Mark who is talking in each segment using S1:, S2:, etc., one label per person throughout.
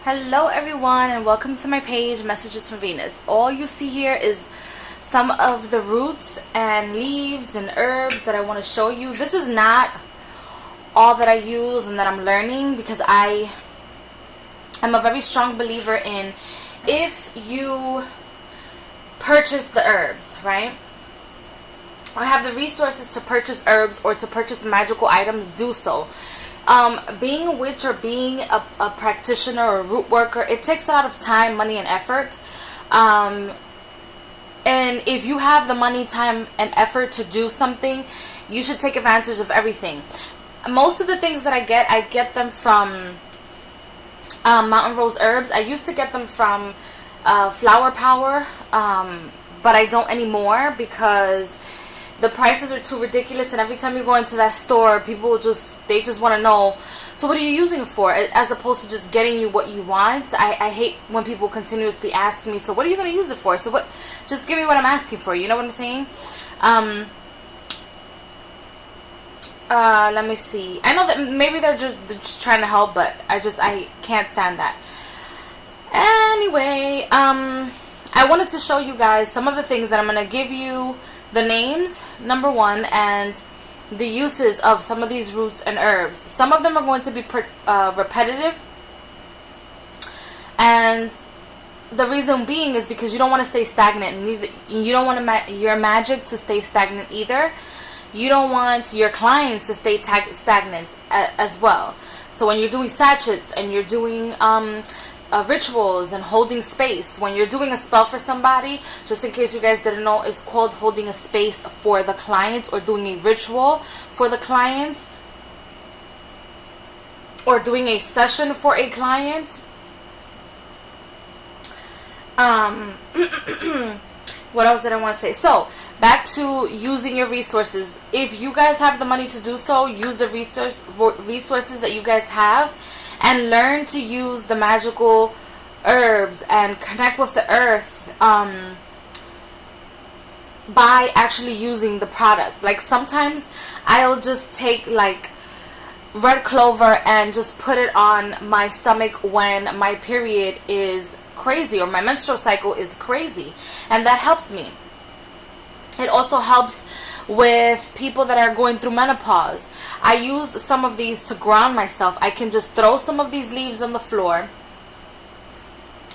S1: Hello everyone and welcome to my page, Messages from Venus. All you see here is some of the roots and leaves and herbs that I want to show you. This is not all that I use and that I'm learning, because I am a very strong believer in, if you purchase the herbs, right, or have the resources to purchase herbs or to purchase magical items, do so. Being a witch or being a practitioner or a root worker, it takes a lot of time, money, and effort. And if you have the money, time, and effort to do something, you should take advantage of everything. Most of the things that I get them from Mountain Rose Herbs. I used to get them from Flower Power, but I don't anymore because the prices are too ridiculous, and every time you go into that store, people just want to know, so what are you using it for, as opposed to just getting you what you want. I hate when people continuously ask me, so what are you going to use it for? So what, just give me what I'm asking for, you know what I'm saying? Let me see. I know that maybe they're just trying to help, but I can't stand that. Anyway, I wanted to show you guys some of the things that I'm going to give you the names, number one, and the uses of some of these roots and herbs. Some of them are going to be repetitive, and the reason being is because you don't want to stay stagnant, and you don't want your magic to stay stagnant either. You don't want your clients to stay stagnant as well. So when you're doing sachets and you're doing rituals and holding space, when you're doing a spell for somebody, just in case you guys didn't know, it's called holding a space for the client, or doing a ritual for the client, or doing a session for a client. What else did I want to say? So back to using your resources. If you guys have the money to do so, use the resources that you guys have, and learn to use the magical herbs and connect with the earth by actually using the product. Like sometimes I'll just take like red clover and just put it on my stomach when my period is crazy or my menstrual cycle is crazy, and that helps me. It also helps with people that are going through menopause. I use some of these to ground myself. I can just throw some of these leaves on the floor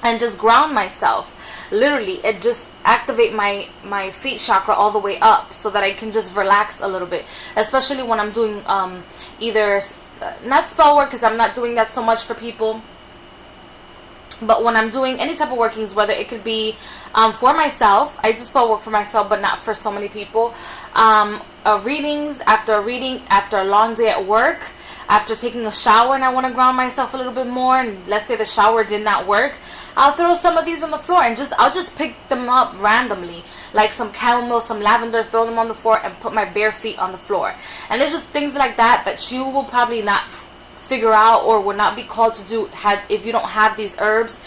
S1: and just ground myself. Literally, it just activate my feet chakra all the way up, so that I can just relax a little bit. Especially when I'm doing either, not spell work, because I'm not doing that so much for people, but when I'm doing any type of workings, whether it could be for myself, I just spell work for myself, but not for so many people. Readings, after a reading, after a long day at work, after taking a shower and I want to ground myself a little bit more, and let's say the shower did not work, I'll throw some of these on the floor and I'll just pick them up randomly, like some chamomile, some lavender, throw them on the floor and put my bare feet on the floor. And it's just things like that that you will probably not figure out or will not be called to do if you don't have these herbs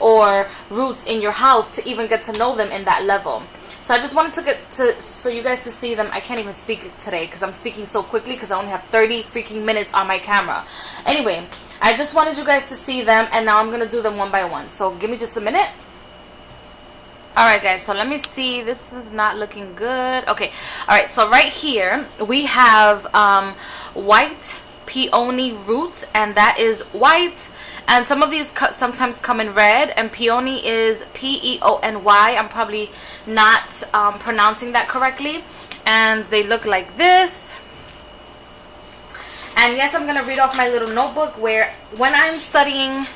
S1: or roots in your house to even get to know them in that level. So I just wanted for you guys to see them. I can't even speak today because I'm speaking so quickly because I only have 30 freaking minutes on my camera. Anyway, I just wanted you guys to see them, and now I'm going to do them one by one. So give me just a minute. Alright guys, so let me see. This is not looking good. Okay, alright, so right here we have white peony roots, and that is white. And some of these sometimes come in red, and peony is Peony. I'm probably not pronouncing that correctly. And they look like this. And yes, I'm going to read off my little notebook where when I'm studying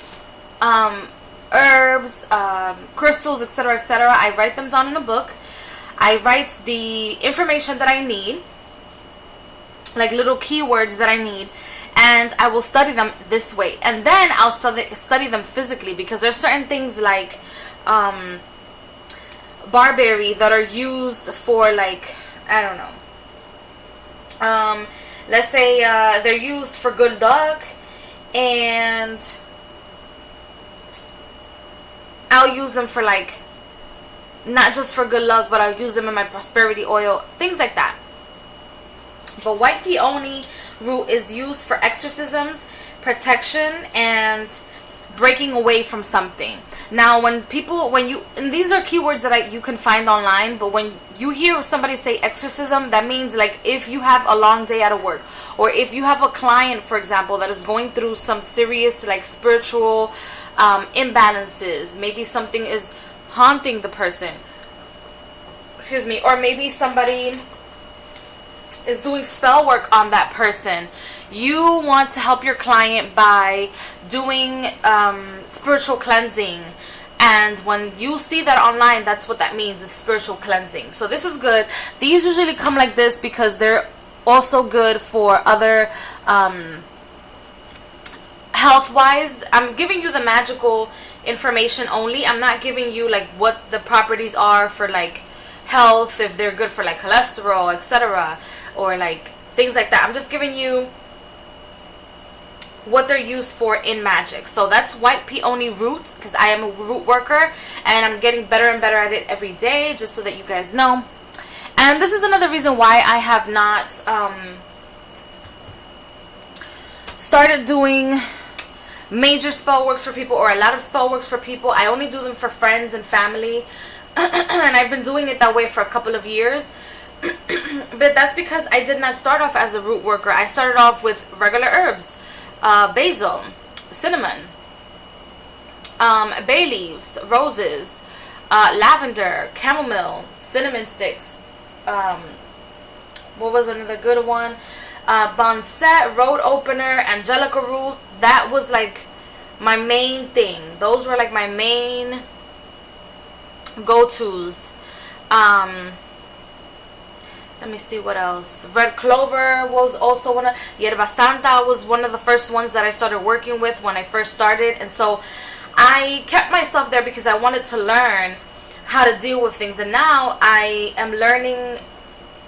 S1: herbs, crystals, etc., I write them down in a book. I write the information that I need, like little keywords that I need, and I will study them this way. And then I'll study them physically, because there's certain things like barberry that are used for, like, I don't know, let's say they're used for good luck, and I'll use them for, like, not just for good luck, but I'll use them in my prosperity oil, things like that. But white peony root is used for exorcisms, protection, and breaking away from something. Now, when you, and these are keywords that you can find online, but when you hear somebody say exorcism, that means like if you have a long day out of work, or if you have a client, for example, that is going through some serious like spiritual imbalances, maybe something is haunting the person, excuse me, or maybe somebody is doing spell work on that person. You want to help your client by doing spiritual cleansing. And when you see that online, that's what that means, is spiritual cleansing. So this is good. These usually come like this because they're also good for other health-wise. I'm giving you the magical information only. I'm not giving you like what the properties are for like health, if they're good for like cholesterol, etc., or like things like that. I'm just giving you what they're used for in magic. So that's white peony roots, because I am a root worker and I'm getting better and better at it every day, just so that you guys know. And this is another reason why I have not started doing major spell works for people, or a lot of spell works for people. I only do them for friends and family. And I've been doing it that way for a couple of years. But that's because I did not start off as a root worker. I started off with regular herbs. Basil, cinnamon, bay leaves, roses, lavender, chamomile, cinnamon sticks. What was another good one? Bonset, road opener, angelica root. That was like my main thing. Those were like my main go-tos. Let me see what else. Red clover was also one of, Yerba Santa was one of the first ones that I started working with when I first started. And so I kept myself there because I wanted to learn how to deal with things. And now I am learning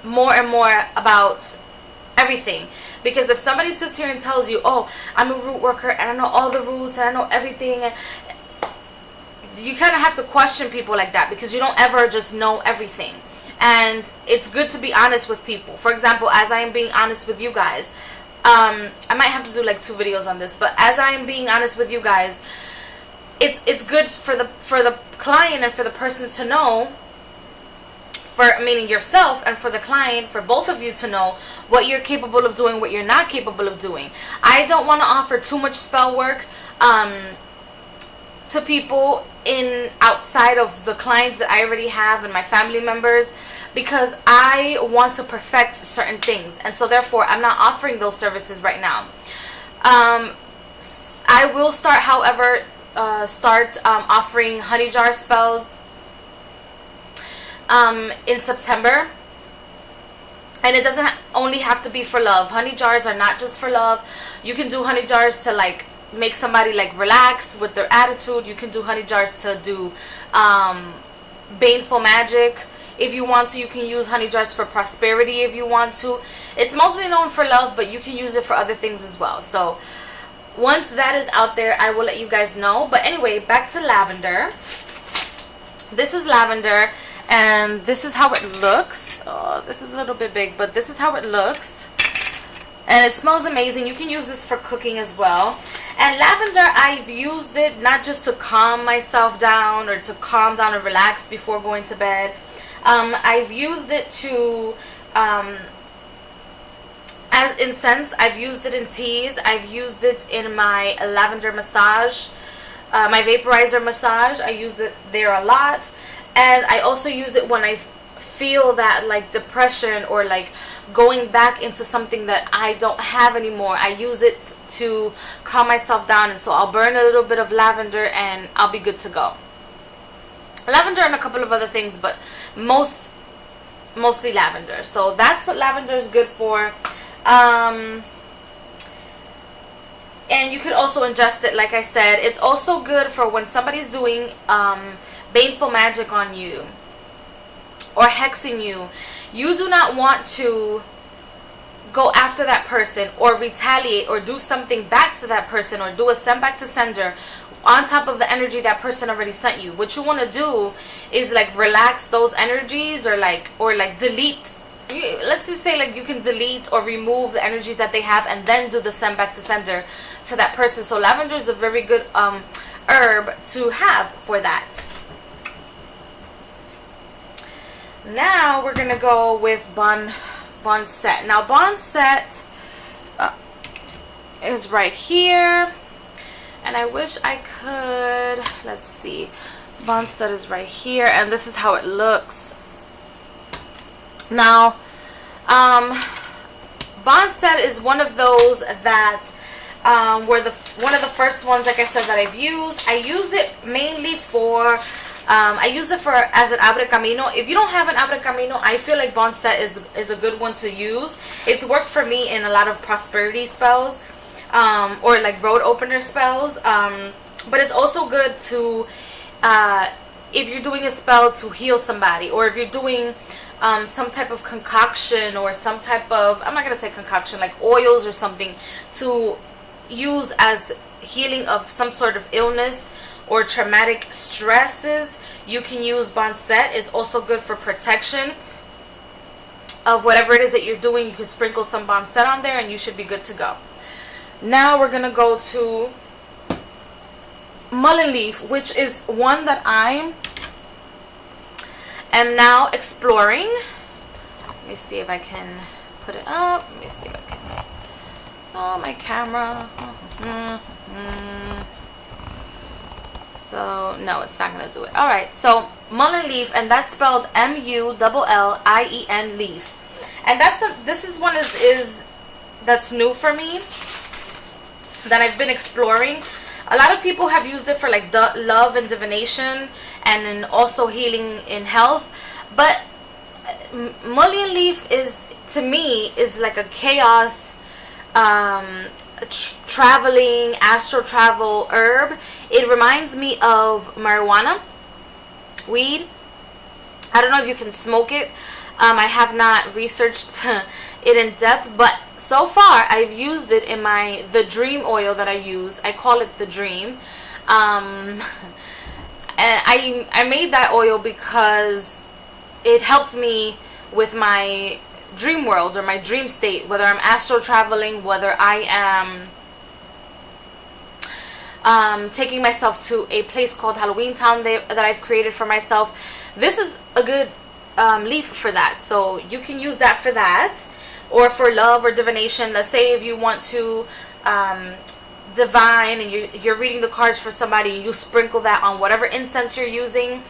S1: more and more about everything. Because if somebody sits here and tells you, oh, I'm a root worker and I know all the roots and I know everything, you kind of have to question people like that, because you don't ever just know everything. And it's good to be honest with people. For example, as I am being honest with you guys, I might have to do like 2 videos on this, but as I am being honest with you guys, it's good for the client and for the person to know, meaning yourself and for the client, for both of you to know what you're capable of doing, what you're not capable of doing. I don't want to offer too much spell work to people outside of the clients that I already have and my family members, because I want to perfect certain things, and so therefore I'm not offering those services right now. I will start, however, offering honey jar spells in September. And it doesn't only have to be for love. Honey jars are not just for love. You can do honey jars to like make somebody like relax with their attitude. You can do honey jars to do baneful magic if you want to. You can use honey jars for prosperity if you want to. It's mostly known for love, but you can use it for other things as well. So once that is out there, I will let you guys know. But anyway, back to lavender. This is lavender, and this is how it looks. Oh, this is a little bit big, but this is how it looks. And it smells amazing. You can use this for cooking as well. And lavender, I've used it not just to calm myself down or to calm down and relax before going to bed. I've used it to as incense. I've used it in teas. I've used it in my lavender massage, my vaporizer massage. I use it there a lot. And I also use it when I feel that like depression or like going back into something that I don't have anymore. I use it to calm myself down, and so I'll burn a little bit of lavender and I'll be good to go. Lavender and a couple of other things, but mostly lavender. So that's what lavender is good for. And you could also ingest it, like I said. It's also good for when somebody's doing baneful magic on you or hexing you. You do not want to go after that person or retaliate or do something back to that person or do a send back to sender on top of the energy that person already sent you. What you want to do is like relax those energies, or like delete. Let's just say like you can delete or remove the energies that they have and then do the send back to sender to that person. So lavender is a very good herb to have for that. Now we're gonna go with Bonset. Now Bonset is right here, and I wish I could, let's see, Bonset is right here, and this is how it looks. Now Bonset is one of those that were one of the first ones, like I said, that I've used. I use it mainly for I use it for as an abre camino. If you don't have an abre camino, I feel like Bonset is a good one to use. It's worked for me in a lot of prosperity spells, or like road opener spells. But it's also good to if you're doing a spell to heal somebody, or if you're doing some type of concoction, or some type of, I'm not gonna say concoction, like oils or something to use as healing of some sort of illness or traumatic stresses. You can use Bonset. It's also good for protection of whatever it is that you're doing. You can sprinkle some Bonset on there and you should be good to go. Now we're gonna go to mullein leaf, which is one that I am now exploring. Let me see if I can put it up. Let me see if I can. Oh, my camera. So no, it's not gonna do it. All right, so mullein leaf, and that's spelled M-U-L-L-I-E-N leaf, and this is one that's new for me, that I've been exploring. A lot of people have used it for like love and divination, and then also healing in health. But mullein leaf is, to me, is like a chaos, traveling, astral travel herb. It reminds me of marijuana, weed. I don't know if you can smoke it. I have not researched it in depth, but so far I've used it in the dream oil that I use. I call it the dream. And I made that oil because it helps me with my dream world or my dream state, whether I'm astral traveling, whether I am taking myself to a place called Halloween Town that I've created for myself. This is a good leaf for that, so you can use that for that, or for love or divination. Let's say if you want to divine and you're reading the cards for somebody, and you sprinkle that on whatever incense you're using,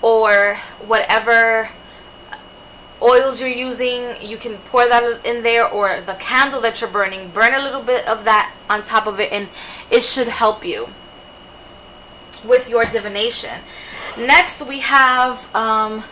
S1: or whatever oils you're using, you can pour that in there, or the candle that you're burning, burn a little bit of that on top of it, and it should help you with your divination. Next we have I'm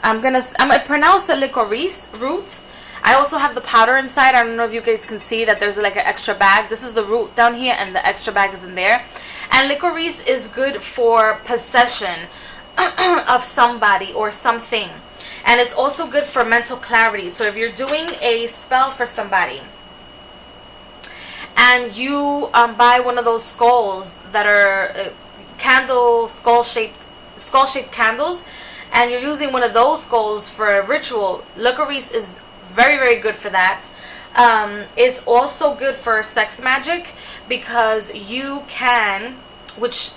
S1: gonna pronounce the licorice root. I also have the powder inside. I don't know if you guys can see that there's like an extra bag. This is the root down here, and the extra bag is in there. And licorice is good for possession of somebody or something, and it's also good for mental clarity. So if you're doing a spell for somebody and you buy one of those skulls that are skull shaped candles, and you're using one of those skulls for a ritual, licorice is very, very good for that. It's also good for sex magic, because you can, which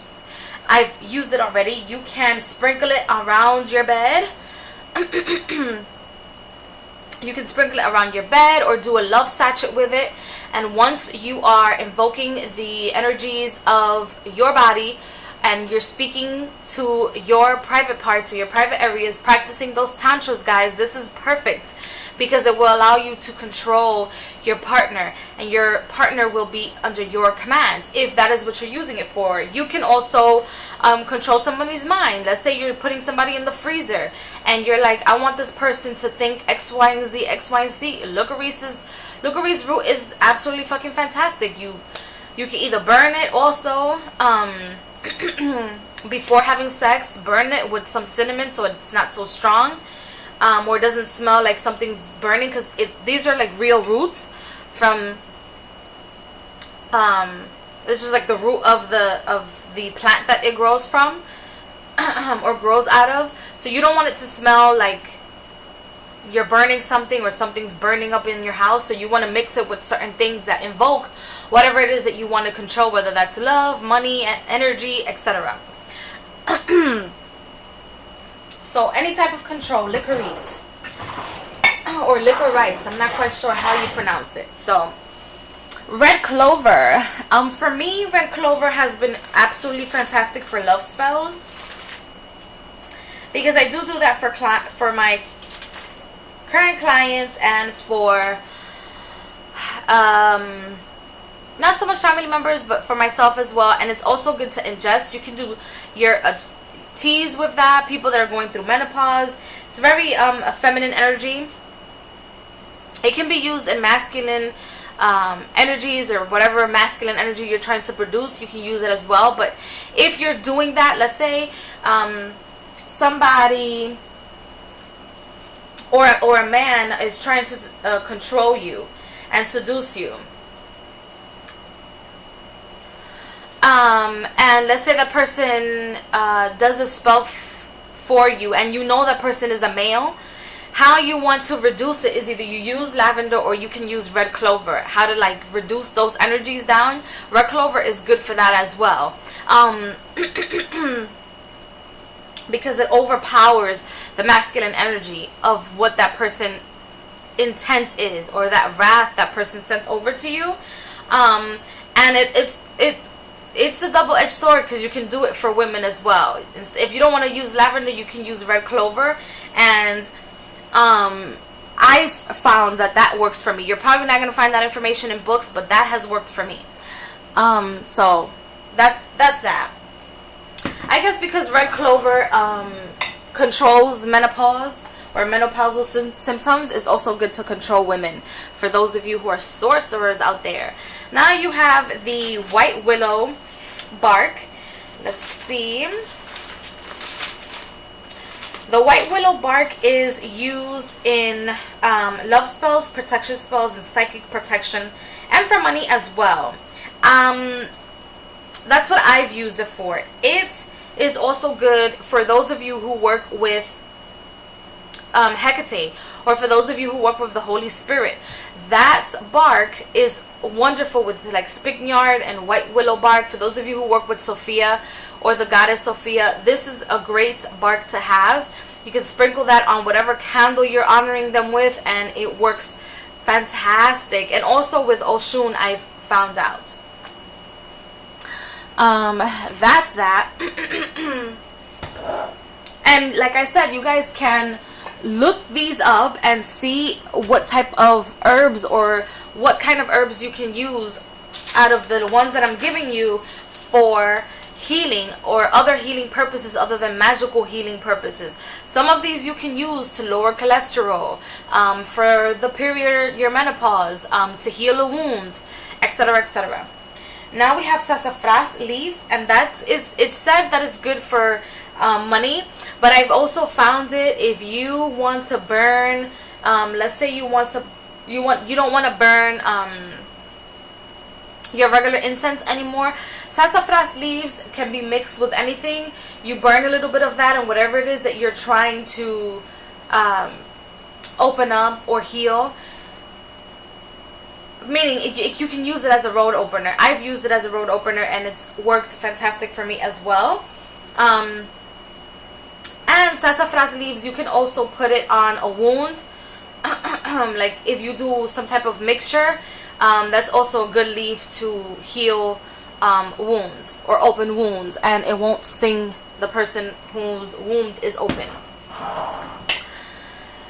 S1: I've used it already, you can sprinkle it around your bed. You can sprinkle it around your bed, or do a love sachet with it. And once you are invoking the energies of your body, and you're speaking to your private parts or your private areas, practicing those tantras, guys, this is perfect, because it will allow you to control your partner, and your partner will be under your command if that is what you're using it for. You can also control somebody's mind. Let's say you're putting somebody in the freezer, and you're like, I want this person to think X, Y, and Z, X, Y, and Z. Licorice root is absolutely fucking fantastic. You can either burn it also, before having sex, burn it with some cinnamon so it's not so strong, or it doesn't smell like something's burning, because these are like real roots from this is like the root of the plant that it grows from, or grows out of. So you don't want it to smell like you're burning something, or something's burning up in your house. So you want to mix it with certain things that invoke whatever it is that you want to control, whether that's love, money, energy, etc. So any type of control, licorice or licorice, I'm not quite sure how you pronounce it. So red clover, for me, red clover has been absolutely fantastic for love spells, because I do that for my current clients and for not so much family members, but for myself as well. And it's also good to ingest. You can do your teas with that, people that are going through menopause. It's very a feminine energy. It can be used in masculine energies, or whatever masculine energy you're trying to produce. You can use it as well. But if you're doing that, let's say somebody or a man is trying to control you and seduce you, and let's say that person does a spell for you, and you know that person is a male, how you want to reduce it is either you use lavender or you can use red clover. How to like reduce those energies down. Red clover is good for that as well. Because it overpowers the masculine energy of what that person intent is, or that wrath that person sent over to you. And it's a double-edged sword, because you can do it for women as well. If you don't want to use lavender, you can use red clover. And I've found that works for me. You're probably not going to find that information in books, but that has worked for me. So that's that. I guess because red clover controls menopause or menopausal symptoms, is also good to control women, for those of you who are sorcerers out there. Now you have the white willow bark. Let's see. The white willow bark is used in love spells, protection spells, and psychic protection, and for money as well. That's what I've used it for. It is also good for those of you who work with Hecate, or for those of you who work with the Holy Spirit. That bark is wonderful with like spikenard and white willow bark. For those of you who work with Sophia or the goddess Sophia, this is a great bark to have. You can sprinkle that on whatever candle you're honoring them with, and it works fantastic. And also with Oshun, I've found out. That's that. And like I said, you guys can look these up and see what type of herbs or what kind of herbs you can use out of the ones that I'm giving you for healing or other healing purposes other than magical healing purposes. Some of these you can use to lower cholesterol, for the period, your menopause, to heal a wound, etc., etc. Now we have sassafras leaf, and it's said that it's good for money, but I've also found it if you want to burn, let's say you don't want to burn your regular incense anymore. Sassafras leaves can be mixed with anything. You burn a little bit of that, and whatever it is that you're trying to open up or heal, meaning you can use it as a road opener. I've used it as a road opener, and it's worked fantastic for me as well. And sassafras leaves, you can also put it on a wound. Like if you do some type of mixture, that's also a good leaf to heal wounds or open wounds, and it won't sting the person whose wound is open.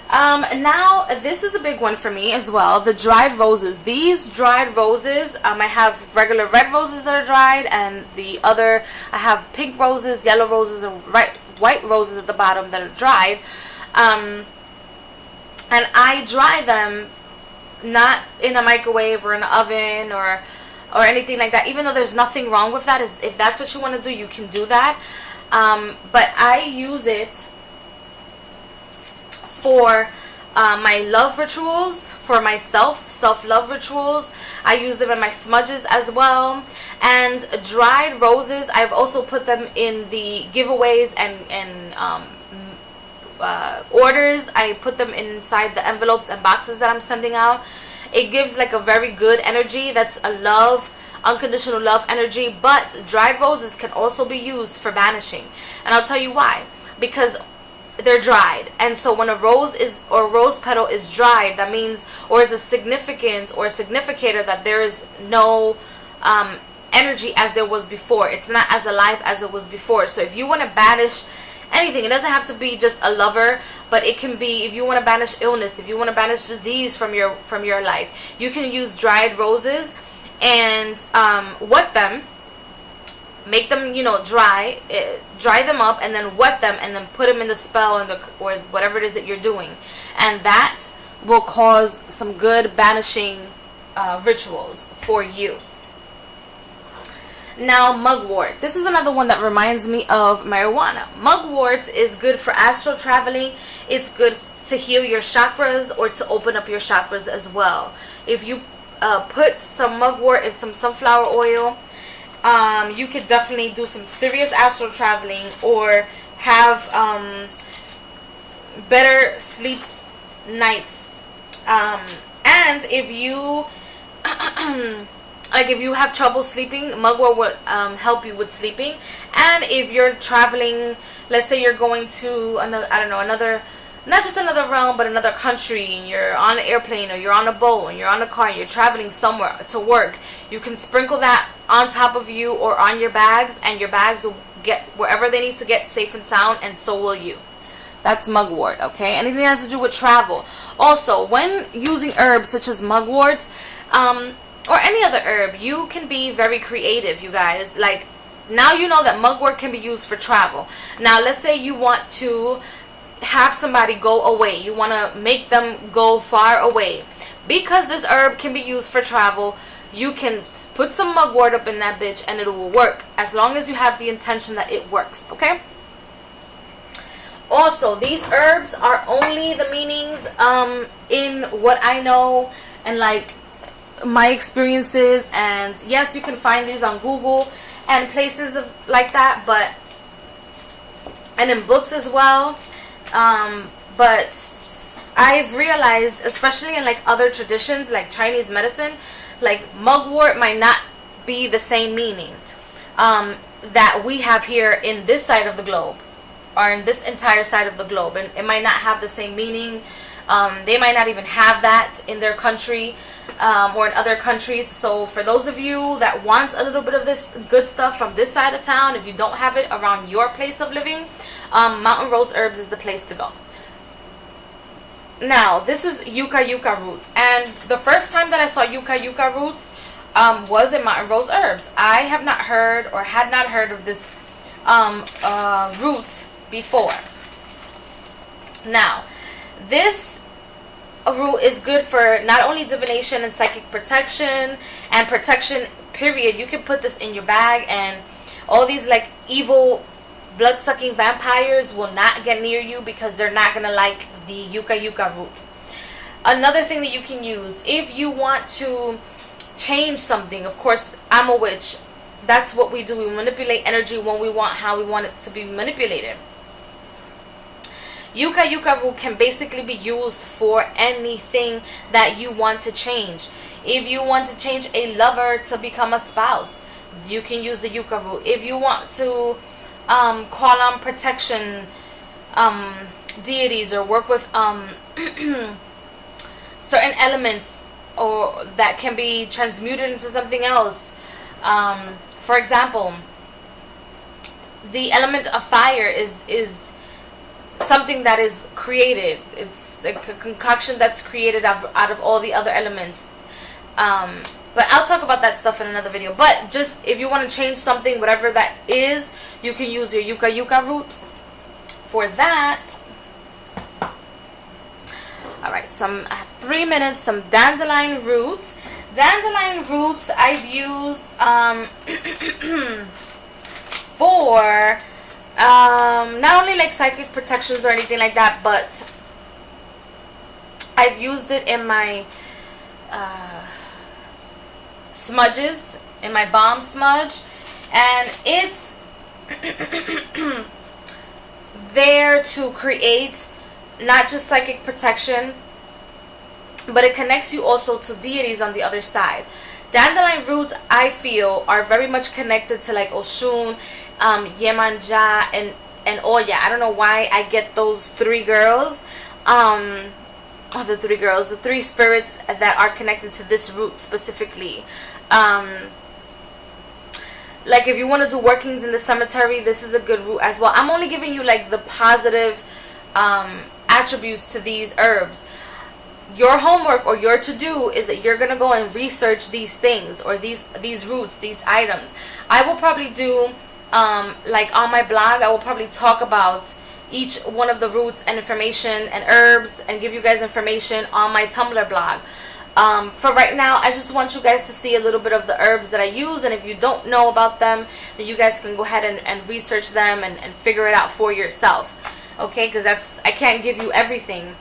S1: Now this is a big one for me as well, the dried roses. These dried roses, I have regular red roses that are dried, and I have pink roses, yellow roses, and white roses at the bottom that are dried. And I dry them not in a microwave or an oven or anything like that, even though there's nothing wrong with that. If that's what you want to do, you can do that. But I use it for my love rituals, for my self-love rituals. I use them in my smudges as well. And dried roses, I've also put them in the giveaways and orders. I put them inside the envelopes and boxes that I'm sending out. It gives like a very good energy. That's a love, unconditional love energy. But dried roses can also be used for banishing, and I'll tell you why. Because they're dried, and so when a rose is, or rose petal is dried, that means, or is a significant or a significator that there is no energy as there was before. It's not as alive as it was before. So if you want to banish anything, it doesn't have to be just a lover, but it can be, if you want to banish illness, if you want to banish disease from your life, you can use dried roses and wet them, make them, you know, dry them up, and then wet them, and then put them in the spell or whatever it is that you're doing, and that will cause some good banishing rituals for you. Now, mugwort. This is another one that reminds me of marijuana. Mugwort is good for astral traveling. It's good to heal your chakras or to open up your chakras as well. If you put some mugwort in some sunflower oil, you could definitely do some serious astral traveling or have better sleep nights. And if you like, if you have trouble sleeping, mugwort would help you with sleeping. And if you're traveling, let's say you're going to another, I don't know, another, not just another realm, but another country, and you're on an airplane or you're on a boat and you're on a car and you're traveling somewhere to work, you can sprinkle that on top of you or on your bags, and your bags will get wherever they need to get safe and sound, and so will you. That's mugwort, okay? Anything that has to do with travel. Also, when using herbs such as mugwort, or any other herb, you can be very creative, you guys. Like, now you know that mugwort can be used for travel. Now, let's say you want to have somebody go away. You want to make them go far away. Because this herb can be used for travel, you can put some mugwort up in that bitch and it will work, as long as you have the intention that it works, okay? Also, these herbs are only the meanings in what I know and like my experiences, and yes, you can find these on Google and places like that, but, and in books as well, but I've realized, especially in like other traditions like Chinese medicine, like mugwort might not be the same meaning that we have here in this side of the globe, or in this entire side of the globe, and it might not have the same meaning. They might not even have that in their country, or in other countries. So for those of you that want a little bit of this good stuff from this side of town, if you don't have it around your place of living, Mountain Rose Herbs is the place to go. Now, this is yucca roots, and the first time that I saw yucca roots was in Mountain Rose Herbs. I have not heard, or had not heard of this roots before. Now, this root is good for not only divination and psychic protection and protection period. You can put this in your bag, and all these like evil blood-sucking vampires will not get near you, because they're not gonna like the yucca roots. Another thing that you can use if you want to change something, of course, I'm a witch, that's what we do. We manipulate energy when we want, how we want it to be manipulated. Yucca root can basically be used for anything that you want to change. If you want to change a lover to become a spouse, you can use the yucca root. If you want to call on protection deities, or work with certain elements, or that can be transmuted into something else. For example, the element of fire is something that is created. It's like a concoction that's created out of all the other elements. But I'll talk about that stuff in another video. But just if you want to change something, whatever that is, you can use your yucca root for that. Alright, I have 3 minutes, some dandelion roots. Dandelion roots I've used for not only like psychic protections or anything like that, but I've used it in my smudges, in my balm smudge, and it's there to create not just psychic protection, but it connects you also to deities on the other side. Dandelion roots, I feel, are very much connected to like Oshun, Yemanja, and Oya. I don't know why I get those three girls. The three spirits that are connected to this root specifically. Like if you want to do workings in the cemetery, this is a good root as well. I'm only giving you like the positive attributes to these herbs. Your homework or your to-do is that you're gonna go and research these things, or these roots, these items. I will probably do like on my blog, I will probably talk about each one of the roots and information and herbs, and give you guys information on my Tumblr blog. For right now, I just want you guys to see a little bit of the herbs that I use, and if you don't know about them, then you guys can go ahead and research them and figure it out for yourself. Okay, because I can't give you everything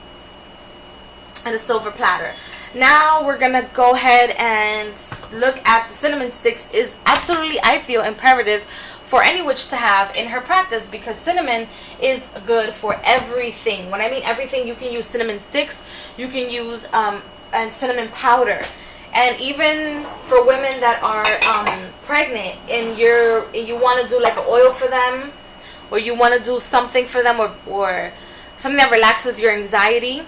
S1: in a silver platter. Now we're gonna go ahead and look at the cinnamon sticks. Is absolutely, I feel, imperative for any witch to have in her practice, because cinnamon is good for everything. When I mean everything, you can use cinnamon sticks, you can use and cinnamon powder, and even for women that are pregnant and you want to do like an oil for them, or you want to do something for them, or something that relaxes your anxiety,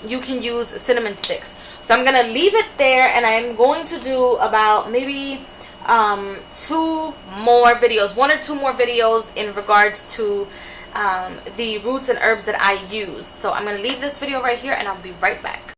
S1: you can use cinnamon sticks. So I'm gonna leave it there, and I'm going to do about maybe 2 more videos, 1 or 2 more videos in regards to the roots and herbs that I use. So I'm gonna leave this video right here, and I'll be right back.